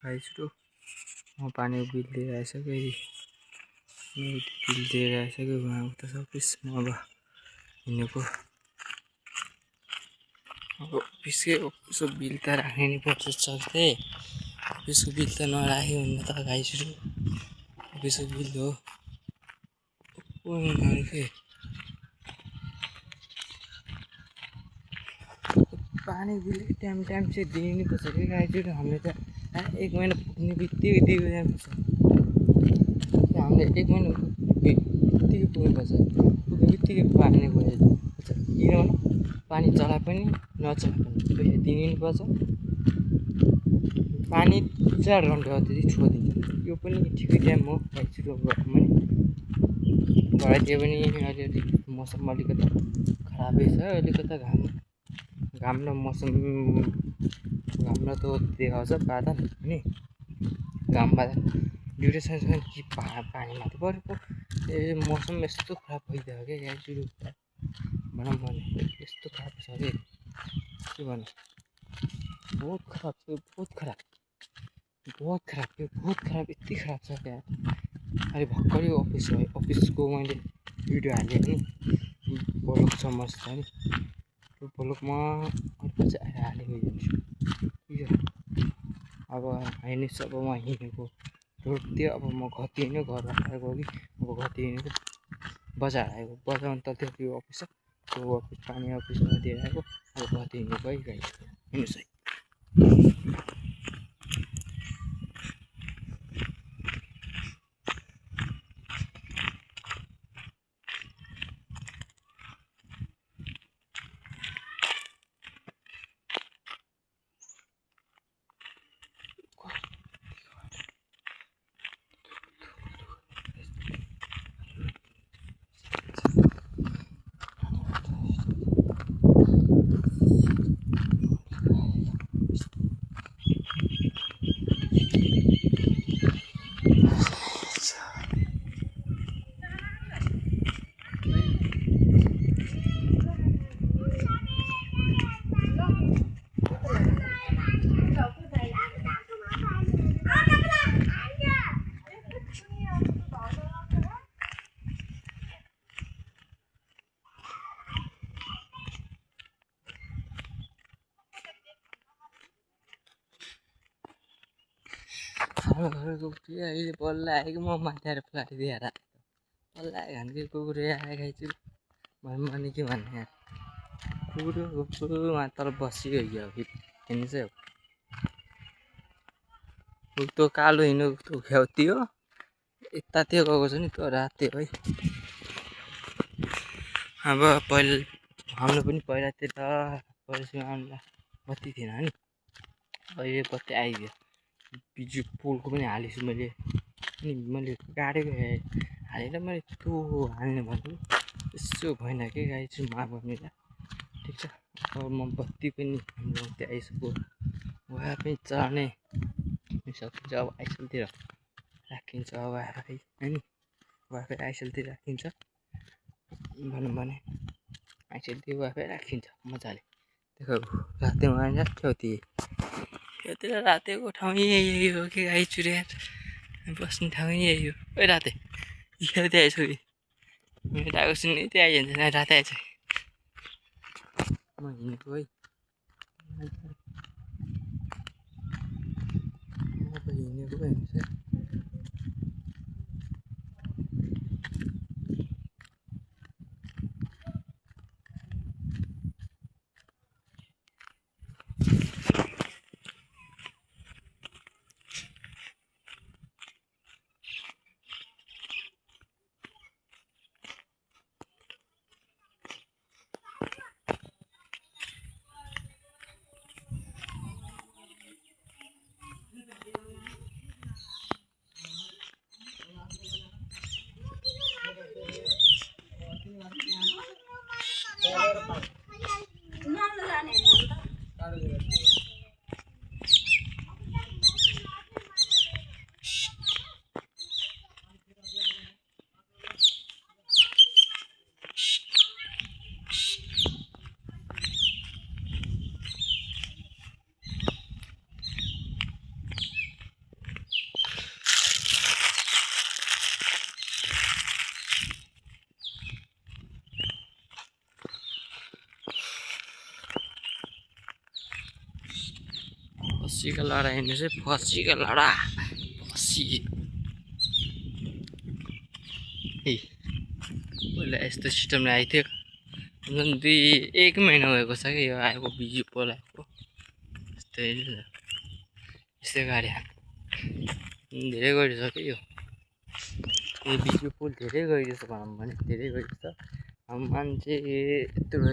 आइसु म पानी बिल दिएर आइसक्यो बिल दिएर आइसक्यो उहाँ उता अफिसमा अब हिँडेको अब अफिसको बिल त राख्नै नि पर्छ सक्थे अफिसको बिल त नराख्यो भने त गाइसु अफिसको बिल हो पानी बिल टाइम से दिनै पर्छ कि गाइसु हामीले त 1 महिना पुग्ने बित्तिकै दिएको जानुपर्छ हामीले 1 महिना बित्तिकै पुग्नुपर्छ पुग्ने बित्तिकै पानी गयो किनभने पानी चला पनि नचला पनि पैसा दिनै नि पर्छ पानी 4 घन्टा जति छोडिदिन्छ यो पनि ठिकै टाइम हो गाइसु भने भएदियो पनि अलिअलि मौसम अलिकति खराबै छ अलिकति घाम र मौसम घाम र त देखाउँछ बादल नि घाम बादल दुईटै सँगसँगै कि पानी माथि परेको मौसम यस्तो खराब भइदियो क्या गाइसु भनौँ भने यस्तो खराब छ कि के भन्नु बहुत खराब छ बहुत खराब यति खराब छ क्या अहिले भर्खरै अफिसको मैले भिडियो हालेँ नि ब्लग समस्या नि त्यो ब्लगमा पछि आएर हालेको अब हाइनेस अब म हिँडेको रोड थियो अब म घति हिँड्यो घर आएको कि अब घति हिँडेको बजार आएको बजारमा त त्यो अफिस छ त्यो अफिस पानी अफिसमा दिएर आएको अब घति हिँडेको है गाइस हेर्नुहोस् है हाम्रो घरको कुकुर अहिले बल्ल आएको म माथि फ्लाइदिएर बल्ल आएको खानकै कुकुर आएको खाइछु भने के भन्ने कुकुर तल बसियो हेर्नु चाहिँ हो त्यो कालो हिँडेको त्यो खेउती हो यता त्यो गएको छ नि त्यो राते है अब पहिला हाम्रो पनि पहिलातिर पहिलासम्म बत्ती थिएन नि अहिले बत्ती आइदियो बिजु पोलको पनि हालेछु मैले अनि मैले गाडेको हालेर मैले त्यो हाल्ने भनेको यसो भएन के गाइछु माग्नेलाई ठिक छ अब म बत्ती पनि हाम्रो त्यहाँ आइसक्यो वाया पनि चढ्ने सकिन्छ अब आइसलतिर राखिन्छ वाया है नि वाया आइसलतिर राखिन्छ भनौँ भने आइसलतिर वाया राखिन्छ मजाले देखो रातिमा आएर त्यतिर रातेको ठाउँ यही हो कि गाई चुरिया बस्ने ठाउँ यही हो ओइ राते त्यहाँ आइसक्यो मेरो आएको सुन्ने त्यहाँ आइजान्छ राते आइसक्यो म हिँडेको है म त हिँडेको हेर्नुहोस् है फसीका लडा हेर्नुहोस् है फसीका लडा फसी ए पहिला यस्तो सिस्टमले आएको थियो झन् 1 महिना भएको छ कि यो आएको बिजु पोल आएको यस्तै गाडी धेरै गरिसक्यो यो बिजु पोल धेरै गरिरहेछ भनौँ भने धेरै गरिरहेछ अब मान्छे यत्रो